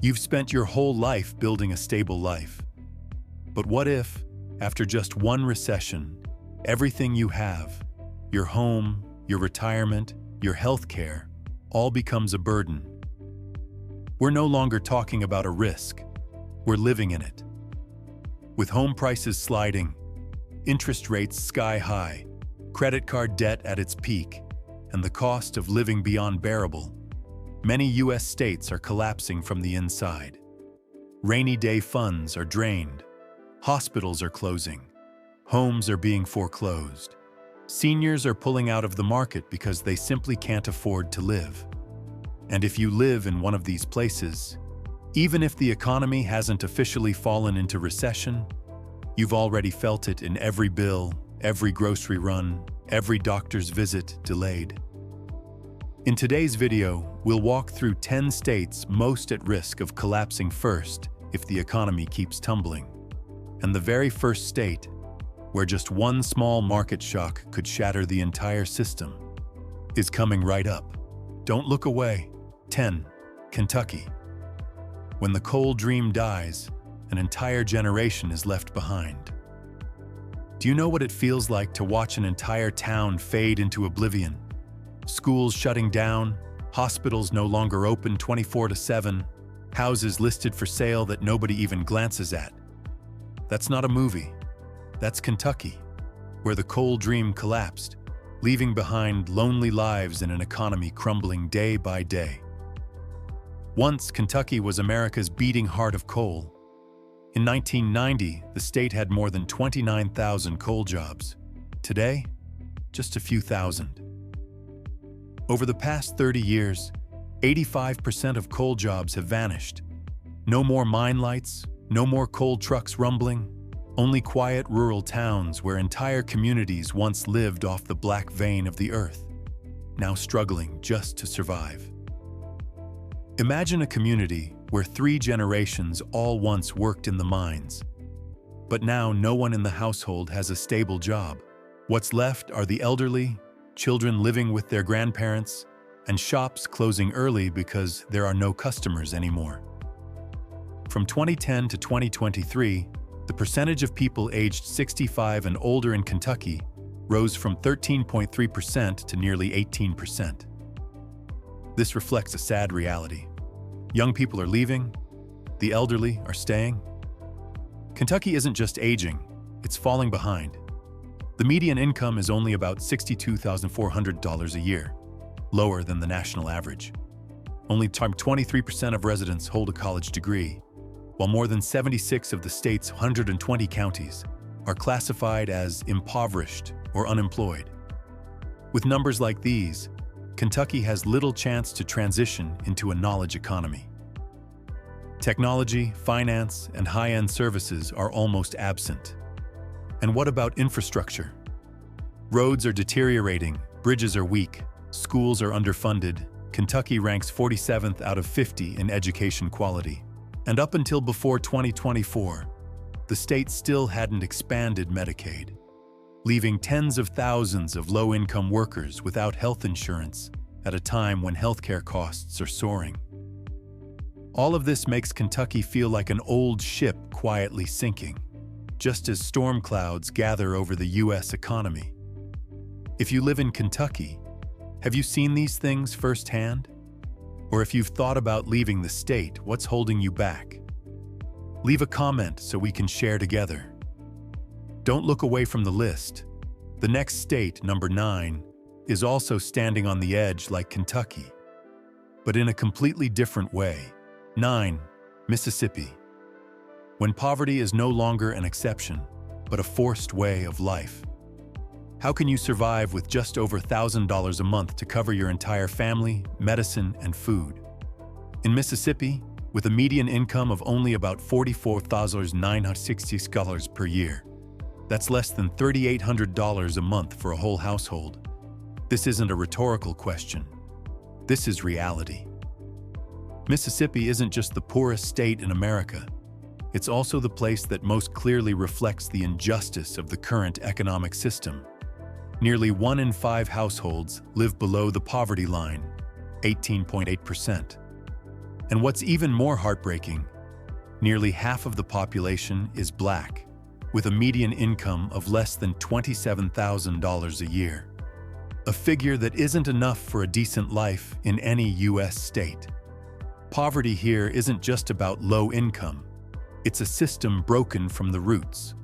You've spent your whole life building a stable life. But what if, after just one recession, everything you have, your home, your retirement, your health care, all becomes a burden? We're no longer talking about a risk. We're living in it. With home prices sliding, interest rates sky high, credit card debt at its peak, and the cost of living beyond bearable, many U.S. states are collapsing from the inside. Rainy day funds are drained. Hospitals are closing. Homes are being foreclosed. Seniors are pulling out of the market because they simply can't afford to live. And if you live in one of these places, even if the economy hasn't officially fallen into recession, you've already felt it in every bill, every grocery run, every doctor's visit delayed. In today's video, we'll walk through 10 states most at risk of collapsing first if the economy keeps tumbling. And the very first state, where just one small market shock could shatter the entire system, is coming right up. Don't look away. 10. Kentucky. When the coal dream dies, an entire generation is left behind. Do you know what it feels like to watch an entire town fade into oblivion? Schools shutting down, hospitals no longer open 24/7, houses listed for sale that nobody even glances at. That's not a movie. That's Kentucky, where the coal dream collapsed, leaving behind lonely lives in an economy crumbling day by day. Once, Kentucky was America's beating heart of coal. In 1990, the state had more than 29,000 coal jobs. Today, just a few thousand. Over the past 30 years, 85% of coal jobs have vanished. No more mine lights, no more coal trucks rumbling, only quiet rural towns where entire communities once lived off the black vein of the earth, now struggling just to survive. Imagine a community where 3 generations all once worked in the mines, but now no one in the household has a stable job. What's left are the elderly, children living with their grandparents, and shops closing early because there are no customers anymore. From 2010 to 2023, the percentage of people aged 65 and older in Kentucky rose from 13.3% to nearly 18%. This reflects a sad reality. Young people are leaving, the elderly are staying. Kentucky isn't just aging, it's falling behind. The median income is only about $62,400 a year, lower than the national average. Only 23% of residents hold a college degree, while more than 76 of the state's 120 counties are classified as impoverished or unemployed. With numbers like these, Kentucky has little chance to transition into a knowledge economy. Technology, finance, and high-end services are almost absent. And what about infrastructure? Roads are deteriorating, bridges are weak, schools are underfunded. Kentucky ranks 47th out of 50 in education quality. And up until before 2024, the state still hadn't expanded Medicaid, leaving tens of thousands of low-income workers without health insurance at a time when healthcare costs are soaring. All of this makes Kentucky feel like an old ship quietly sinking, just as storm clouds gather over the U.S. economy. If you live in Kentucky, have you seen these things firsthand? Or if you've thought about leaving the state, what's holding you back? Leave a comment so we can share together. Don't look away from the list. The next state, number 9, is also standing on the edge like Kentucky, but in a completely different way. 9. Mississippi. When poverty is no longer an exception, but a forced way of life. How can you survive with just over $1,000 a month to cover your entire family, medicine, and food? In Mississippi, with a median income of only about $44,960 per year, that's less than $3,800 a month for a whole household. This isn't a rhetorical question. This is reality. Mississippi isn't just the poorest state in America. It's also the place that most clearly reflects the injustice of the current economic system. Nearly 1 in 5 households live below the poverty line, 18.8%. And what's even more heartbreaking, nearly half of the population is Black, with a median income of less than $27,000 a year. A figure that isn't enough for a decent life in any U.S. state. Poverty here isn't just about low income. It's a system broken from the roots.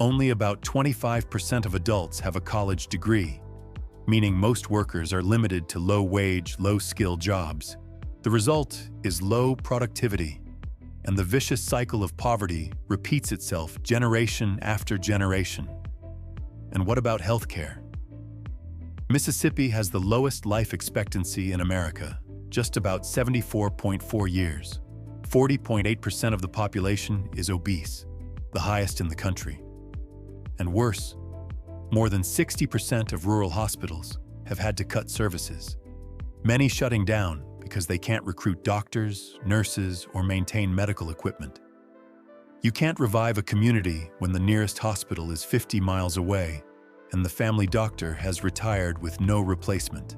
Only about 25% of adults have a college degree, meaning most workers are limited to low-wage, low-skill jobs. The result is low productivity, and the vicious cycle of poverty repeats itself generation after generation. And what about healthcare? Mississippi has the lowest life expectancy in America, just about 74.4 years. 40.8% of the population is obese, the highest in the country. And worse, more than 60% of rural hospitals have had to cut services, many shutting down because they can't recruit doctors, nurses, or maintain medical equipment. You can't revive a community when the nearest hospital is 50 miles away and the family doctor has retired with no replacement.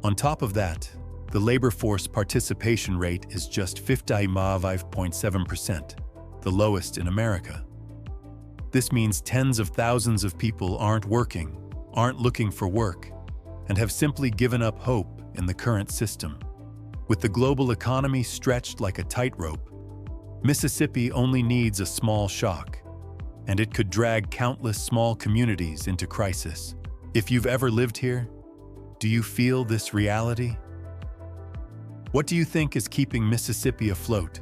On top of that, the labor force participation rate is just 55.7%, the lowest in America. This means tens of thousands of people aren't working, aren't looking for work, and have simply given up hope in the current system. With the global economy stretched like a tightrope, Mississippi only needs a small shock, and it could drag countless small communities into crisis. If you've ever lived here, do you feel this reality? What do you think is keeping Mississippi afloat,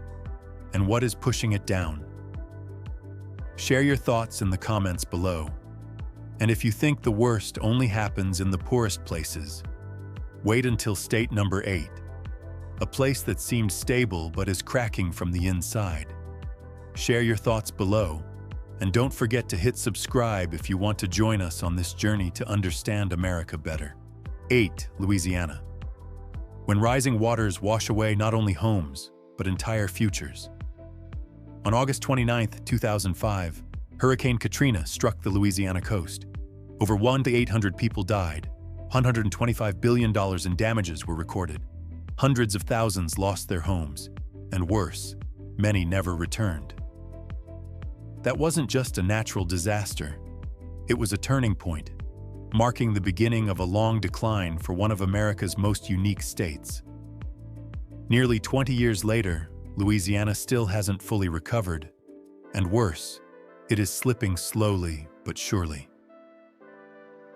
and what is pushing it down? Share your thoughts in the comments below. And if you think the worst only happens in the poorest places, wait until state number 8, a place that seemed stable but is cracking from the inside. Share your thoughts below, and don't forget to hit subscribe if you want to join us on this journey to understand America better. 8. Louisiana. When rising waters wash away not only homes, but entire futures. On August 29, 2005, Hurricane Katrina struck the Louisiana coast. Over 100 to 800 people died. $125 billion in damages were recorded. Hundreds of thousands lost their homes. And worse, many never returned. That wasn't just a natural disaster. It was a turning point, marking the beginning of a long decline for one of America's most unique states. Nearly 20 years later, Louisiana still hasn't fully recovered, and worse, it is slipping slowly but surely.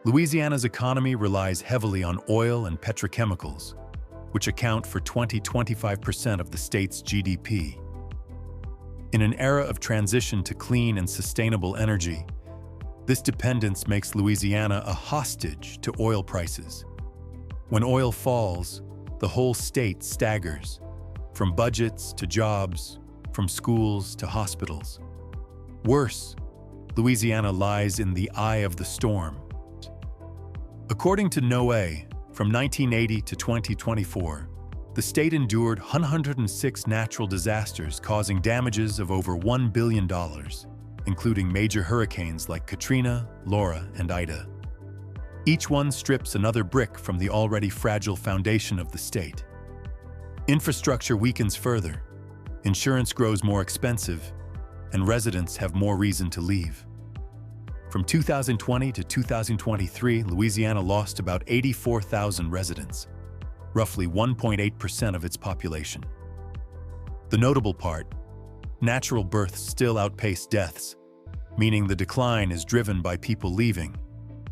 Louisiana's economy relies heavily on oil and petrochemicals, which account for 20–25% of the state's GDP. In an era of transition to clean and sustainable energy, this dependence makes Louisiana a hostage to oil prices. When oil falls, the whole state staggers, from budgets to jobs, from schools to hospitals. Worse, Louisiana lies in the eye of the storm. According to NOAA, from 1980 to 2024, the state endured 106 natural disasters causing damages of over $1 billion, including major hurricanes like Katrina, Laura, and Ida. Each one strips another brick from the already fragile foundation of the state. Infrastructure weakens further, insurance grows more expensive, and residents have more reason to leave. From 2020 to 2023, Louisiana lost about 84,000 residents, roughly 1.8% of its population. The notable part, natural births still outpace deaths, meaning the decline is driven by people leaving,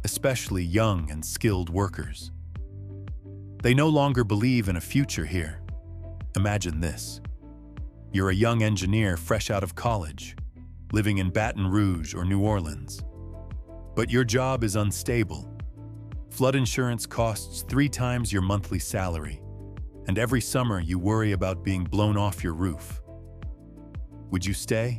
especially young and skilled workers. They no longer believe in a future here. Imagine this. You're a young engineer fresh out of college, living in Baton Rouge or New Orleans. But your job is unstable. Flood insurance costs 3 times your monthly salary, and every summer you worry about being blown off your roof. Would you stay?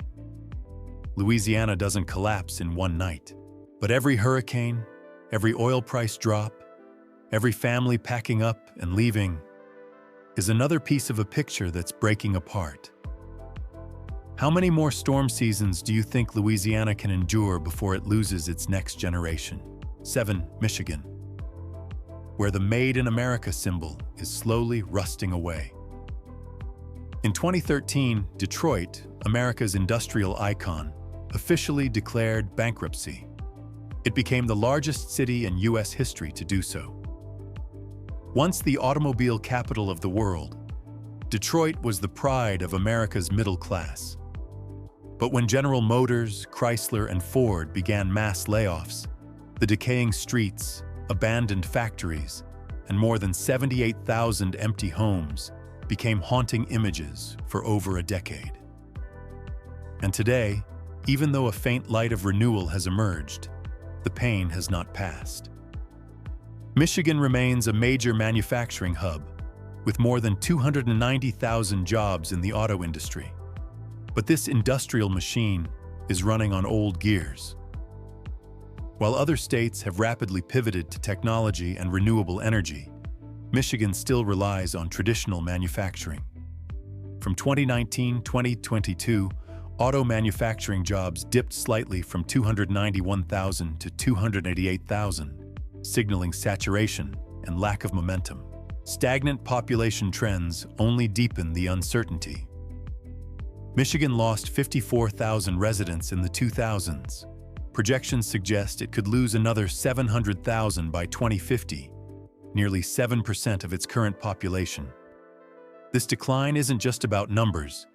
Louisiana doesn't collapse in one night, but every hurricane, every oil price drop, every family packing up and leaving is another piece of a picture that's breaking apart. How many more storm seasons do you think Louisiana can endure before it loses its next generation? 7. Michigan, where the Made in America symbol is slowly rusting away. In 2013, Detroit, America's industrial icon, officially declared bankruptcy. It became the largest city in U.S. history to do so. Once the automobile capital of the world, Detroit was the pride of America's middle class. But when General Motors, Chrysler, and Ford began mass layoffs, the decaying streets, abandoned factories, and more than 78,000 empty homes became haunting images for over a decade. And today, even though a faint light of renewal has emerged, the pain has not passed. Michigan remains a major manufacturing hub, with more than 290,000 jobs in the auto industry. But this industrial machine is running on old gears. While other states have rapidly pivoted to technology and renewable energy, Michigan still relies on traditional manufacturing. From 2019-2022, auto manufacturing jobs dipped slightly from 291,000 to 288,000, signaling saturation and lack of momentum. Stagnant population trends only deepen the uncertainty. Michigan lost 54,000 residents in the 2000s. Projections suggest it could lose another 700,000 by 2050, nearly 7% of its current population. This decline isn't just about numbers.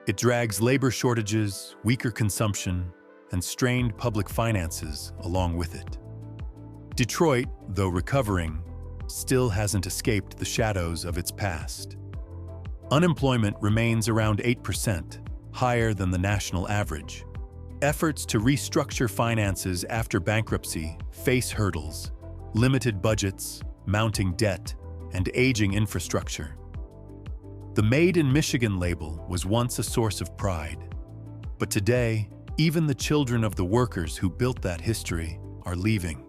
It drags labor shortages, weaker consumption, and strained public finances along with it. Detroit, though recovering, still hasn't escaped the shadows of its past. Unemployment remains around 8%, higher than the national average. Efforts to restructure finances after bankruptcy face hurdles: limited budgets, mounting debt, and aging infrastructure. The Made in Michigan label was once a source of pride, but today, even the children of the workers who built that history are leaving.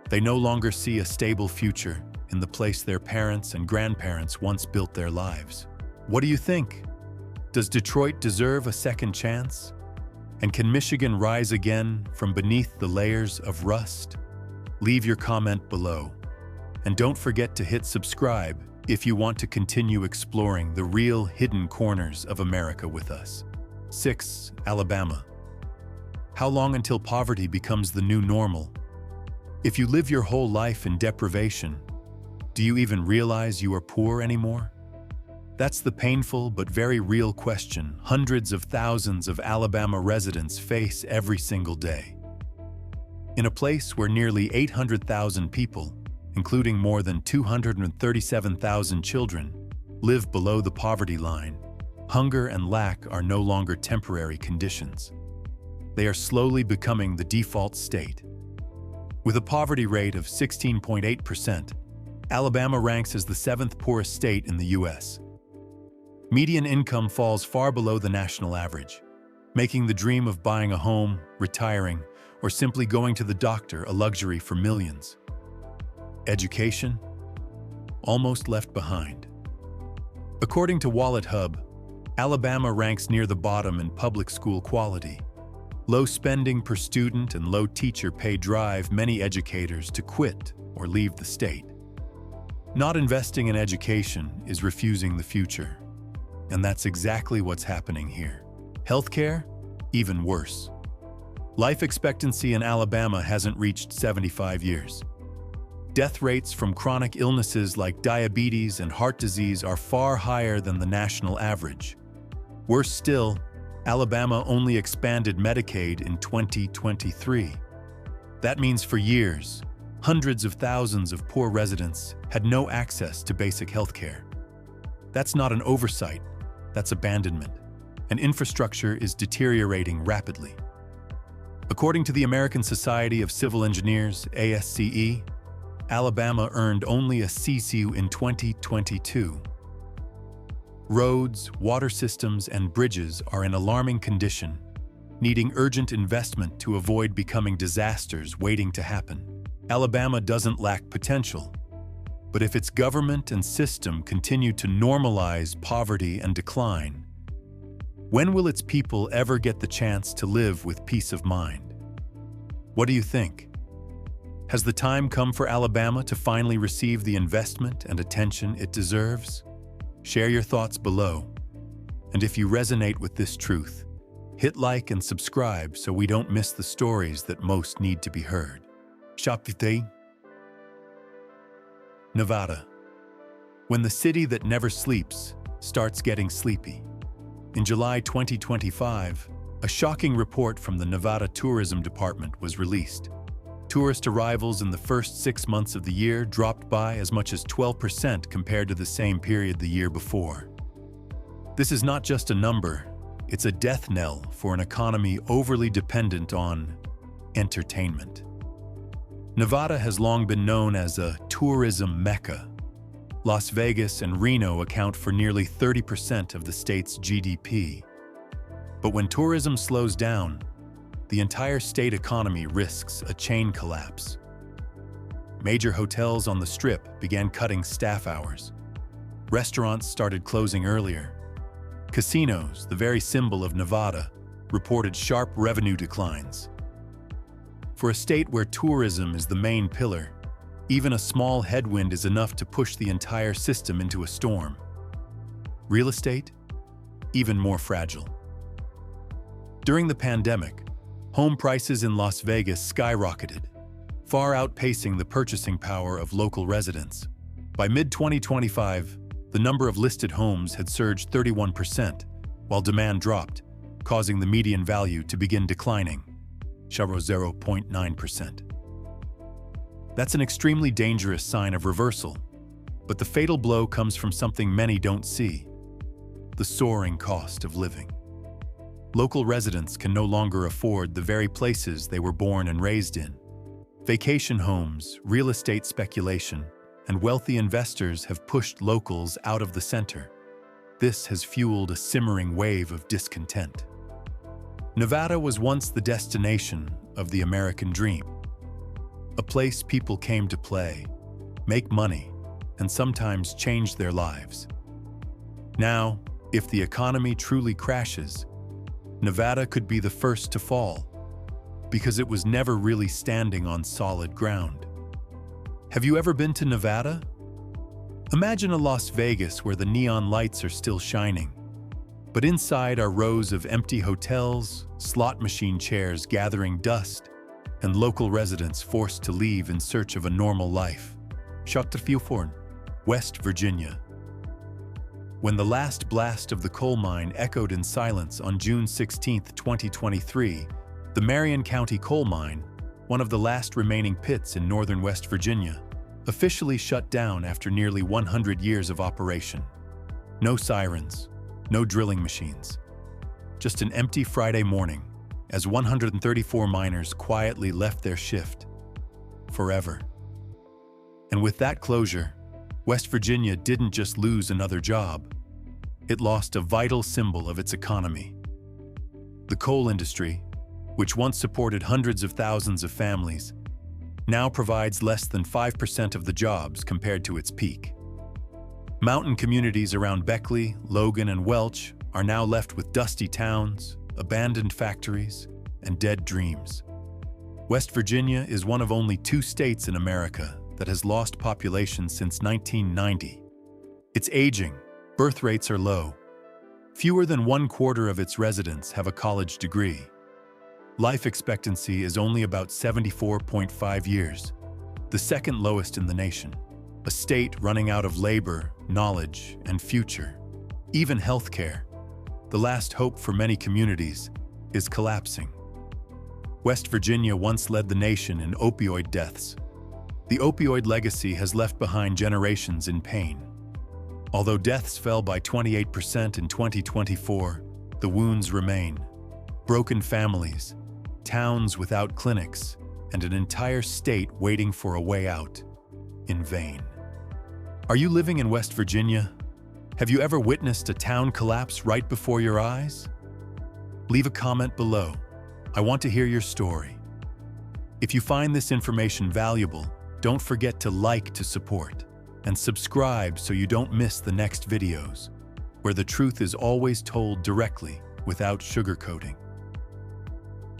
They no longer see a stable future in the place their parents and grandparents once built their lives. What do you think? Does Detroit deserve a second chance? And can Michigan rise again from beneath the layers of rust? Leave your comment below. And don't forget to hit subscribe if you want to continue exploring the real hidden corners of America with us. 6. Alabama. How long until poverty becomes the new normal? If you live your whole life in deprivation, do you even realize you are poor anymore? That's the painful but very real question hundreds of thousands of Alabama residents face every single day. In a place where nearly 800,000 people, including more than 237,000 children, live below the poverty line, hunger and lack are no longer temporary conditions. They are slowly becoming the default state. With a poverty rate of 16.8%, Alabama ranks as the 7th poorest state in the U.S. Median income falls far below the national average, making the dream of buying a home, retiring, or simply going to the doctor a luxury for millions. Education? Almost left behind. According to Wallet Hub, Alabama ranks near the bottom in public school quality. Low spending per student and low teacher pay drive many educators to quit or leave the state. Not investing in education is refusing the future. And that's exactly what's happening here. Healthcare? Even worse. Life expectancy in Alabama hasn't reached 75 years. Death rates from chronic illnesses like diabetes and heart disease are far higher than the national average. Worse still, Alabama only expanded Medicaid in 2023. That means for years, hundreds of thousands of poor residents had no access to basic health care. That's not an oversight, that's abandonment. And infrastructure is deteriorating rapidly. According to the American Society of Civil Engineers, ASCE, Alabama earned only a CSU in 2022. Roads, water systems, and bridges are in alarming condition, needing urgent investment to avoid becoming disasters waiting to happen. Alabama doesn't lack potential, but if its government and system continue to normalize poverty and decline, when will its people ever get the chance to live with peace of mind? What do you think? Has the time come for Alabama to finally receive the investment and attention it deserves? Share your thoughts below. And if you resonate with this truth, hit like and subscribe so we don't miss the stories that most need to be heard. Shapite, Nevada. When the city that never sleeps starts getting sleepy. In July 2025, a shocking report from the Nevada Tourism Department was released. Tourist arrivals in the first 6 months of the year dropped by as much as 12% compared to the same period the year before. This is not just a number, it's a death knell for an economy overly dependent on entertainment. Nevada has long been known as a tourism mecca. Las Vegas and Reno account for nearly 30% of the state's GDP. But when tourism slows down, the entire state economy risks a chain collapse. Major hotels on the Strip began cutting staff hours. Restaurants started closing earlier. Casinos, the very symbol of Nevada, reported sharp revenue declines. For a state where tourism is the main pillar, even a small headwind is enough to push the entire system into a storm. Real estate? Even more fragile. During the pandemic, home prices in Las Vegas skyrocketed, far outpacing the purchasing power of local residents. By mid-2025, the number of listed homes had surged 31%, while demand dropped, causing the median value to begin declining, 0.9%. That's an extremely dangerous sign of reversal, but the fatal blow comes from something many don't see: the soaring cost of living. Local residents can no longer afford the very places they were born and raised in. Vacation homes, real estate speculation, and wealthy investors have pushed locals out of the center. This has fueled a simmering wave of discontent. Nevada was once the destination of the American dream, a place people came to play, make money, and sometimes change their lives. Now, if the economy truly crashes, Nevada could be the first to fall, because it was never really standing on solid ground. Have you ever been to Nevada? Imagine a Las Vegas where the neon lights are still shining, but inside are rows of empty hotels, slot machine chairs gathering dust, and local residents forced to leave in search of a normal life. Shotterfjord, West Virginia. When the last blast of the coal mine echoed in silence on June 16, 2023, the Marion County coal mine, one of the last remaining pits in northern West Virginia, officially shut down after nearly 100 years of operation. No sirens, no drilling machines. Just an empty Friday morning as 134 miners quietly left their shift forever. And with that closure, West Virginia didn't just lose another job, it lost a vital symbol of its economy. The coal industry, which once supported hundreds of thousands of families, now provides less than 5% of the jobs compared to its peak. Mountain communities around Beckley, Logan, and Welch are now left with dusty towns, abandoned factories, and dead dreams. West Virginia is one of only 2 states in America that has lost population since 1990. It's aging, birth rates are low. Fewer than 1/4 of its residents have a college degree. Life expectancy is only about 74.5 years, the second lowest in the nation. A state running out of labor, knowledge, and future. Even healthcare, the last hope for many communities, is collapsing. West Virginia once led the nation in opioid deaths. The opioid legacy has left behind generations in pain. Although deaths fell by 28% in 2024, the wounds remain. Broken families, towns without clinics, and an entire state waiting for a way out, in vain. Are you living in West Virginia? Have you ever witnessed a town collapse right before your eyes? Leave a comment below. I want to hear your story. If you find this information valuable, don't forget to like to support and subscribe so you don't miss the next videos, where the truth is always told directly without sugarcoating.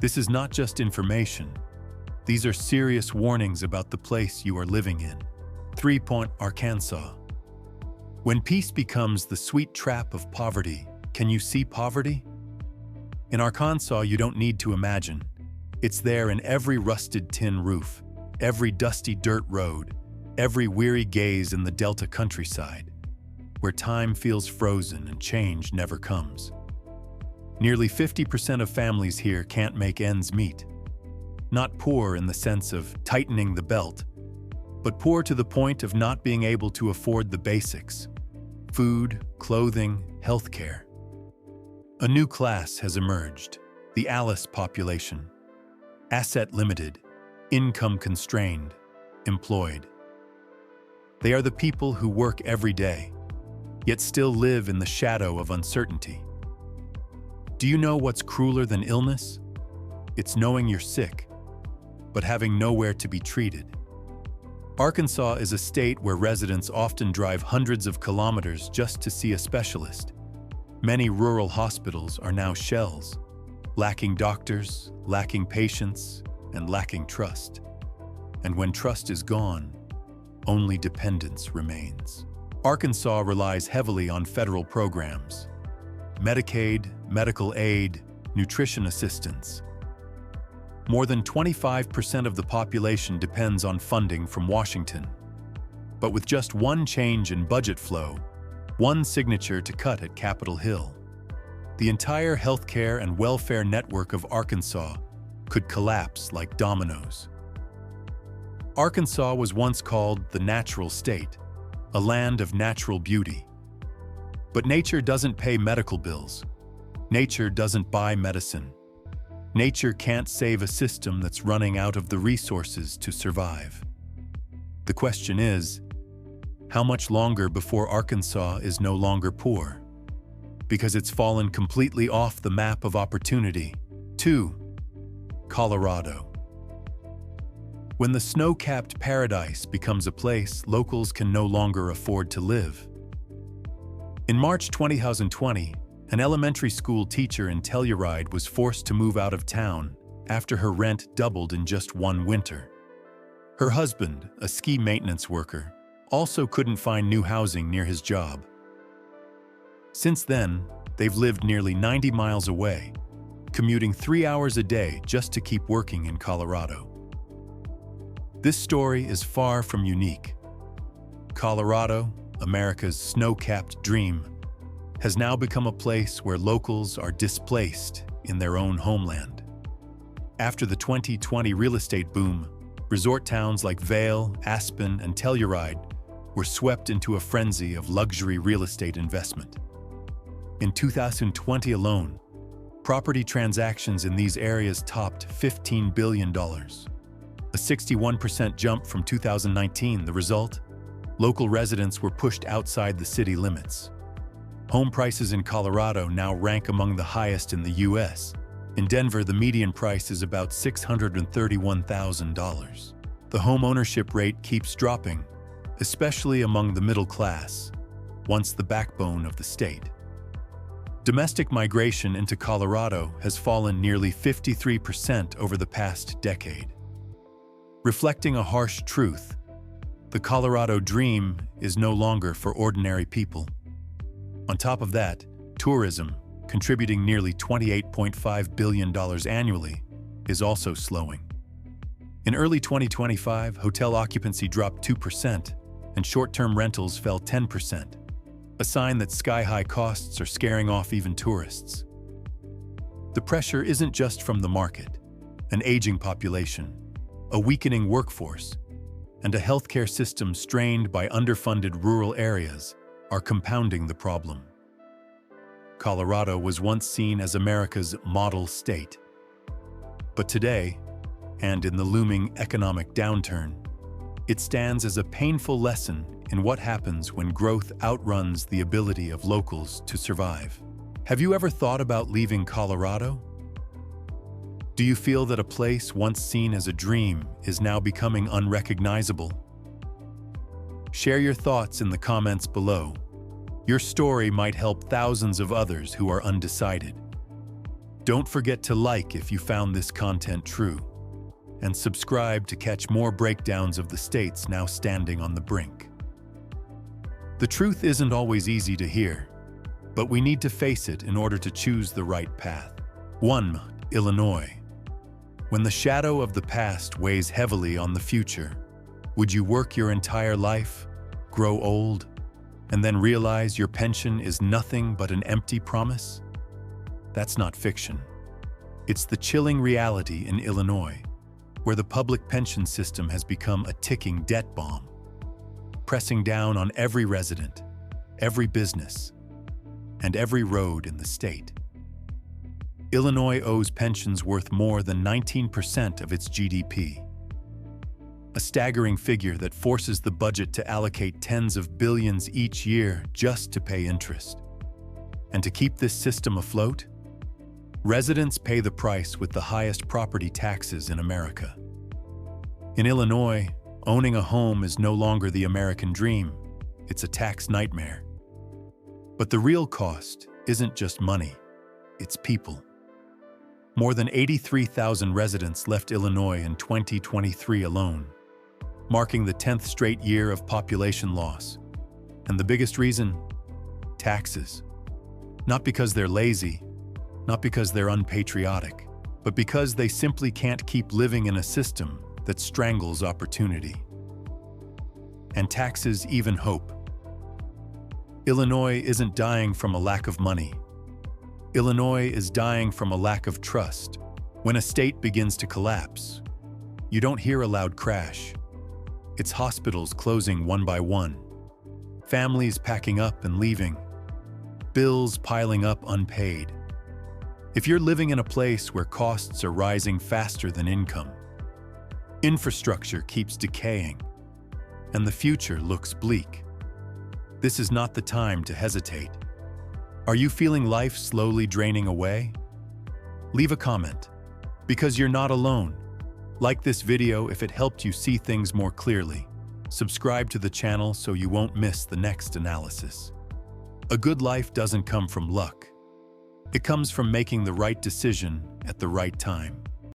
This is not just information. These are serious warnings about the place you are living in. 3 Point, Arkansas. When peace becomes the sweet trap of poverty, can you see poverty? In Arkansas, you don't need to imagine. It's there in every rusted tin roof, every dusty dirt road, every weary gaze in the Delta countryside, where time feels frozen and change never comes. Nearly 50% of families here can't make ends meet. Not poor in the sense of tightening the belt, but poor to the point of not being able to afford the basics: food, clothing, healthcare. A new class has emerged, the Alice population. Asset limited, income constrained, employed. They are the people who work every day, yet still live in the shadow of uncertainty. Do you know what's crueler than illness? It's knowing you're sick, but having nowhere to be treated. Arkansas is a state where residents often drive hundreds of kilometers just to see a specialist. Many rural hospitals are now shells, lacking doctors, lacking patients, and lacking trust. And when trust is gone, only dependence remains. Arkansas relies heavily on federal programs: Medicaid, medical aid, nutrition assistance. More than 25% of the population depends on funding from Washington. But with just one change in budget flow, one signature to cut at Capitol Hill, the entire healthcare and welfare network of Arkansas could collapse like dominoes. Arkansas was once called the natural state, a land of natural beauty. But nature doesn't pay medical bills. Nature doesn't buy medicine. Nature can't save a system that's running out of the resources to survive. The question is, how much longer before Arkansas is no longer poor? Because it's fallen completely off the map of opportunity. 2. Colorado. When the snow-capped paradise becomes a place locals can no longer afford to live. In March 2020, an elementary school teacher in Telluride was forced to move out of town after her rent doubled in just one winter. Her husband, a ski maintenance worker, also couldn't find new housing near his job. Since then, they've lived nearly 90 miles away, commuting 3 hours a day just to keep working in Colorado. This story is far from unique. Colorado, America's snow-capped dream, has now become a place where locals are displaced in their own homeland. After the 2020 real estate boom, resort towns like Vail, Aspen, and Telluride were swept into a frenzy of luxury real estate investment. In 2020 alone, property transactions in these areas topped $15 billion, a 61% jump from 2019. The result? Local residents were pushed outside the city limits. Home prices in Colorado now rank among the highest in the U.S. In Denver, the median price is about $631,000. The home ownership rate keeps dropping, especially among the middle class, once the backbone of the state. Domestic migration into Colorado has fallen nearly 53% over the past decade. Reflecting a harsh truth, the Colorado dream is no longer for ordinary people. On top of that, tourism, contributing nearly $28.5 billion annually, is also slowing. In early 2025, hotel occupancy dropped 2% and short-term rentals fell 10%, a sign that sky-high costs are scaring off even tourists. The pressure isn't just from the market. An aging population, a weakening workforce, and a healthcare system strained by underfunded rural areas are compounding the problem. Colorado was once seen as America's model state. But today, and in the looming economic downturn, it stands as a painful lesson in what happens when growth outruns the ability of locals to survive. Have you ever thought about leaving Colorado? Do you feel that a place once seen as a dream is now becoming unrecognizable? Share your thoughts in the comments below. Your story might help thousands of others who are undecided. Don't forget to like if you found this content true, and subscribe to catch more breakdowns of the states now standing on the brink. The truth isn't always easy to hear, but we need to face it in order to choose the right path. 1. Illinois. When the shadow of the past weighs heavily on the future, would you work your entire life, grow old, and then realize your pension is nothing but an empty promise? That's not fiction. It's the chilling reality in Illinois, where the public pension system has become a ticking debt bomb, pressing down on every resident, every business, and every road in the state. Illinois owes pensions worth more than 19% of its GDP, a staggering figure that forces the budget to allocate tens of billions each year just to pay interest. And to keep this system afloat, residents pay the price with the highest property taxes in America. In Illinois, owning a home is no longer the American dream, it's a tax nightmare. But the real cost isn't just money, it's people. More than 83,000 residents left Illinois in 2023 alone, marking the 10th straight year of population loss. And the biggest reason? Taxes. Not because they're lazy, not because they're unpatriotic, but because they simply can't keep living in a system that strangles opportunity. And taxes even hope. Illinois isn't dying from a lack of money. Illinois is dying from a lack of trust. When a state begins to collapse, you don't hear a loud crash. It's hospitals closing one by one, families packing up and leaving, bills piling up unpaid. If you're living in a place where costs are rising faster than income, infrastructure keeps decaying, and the future looks bleak, this is not the time to hesitate. Are you feeling life slowly draining away? Leave a comment, because you're not alone. Like this video if it helped you see things more clearly. Subscribe to the channel so you won't miss the next analysis. A good life doesn't come from luck. It comes from making the right decision at the right time.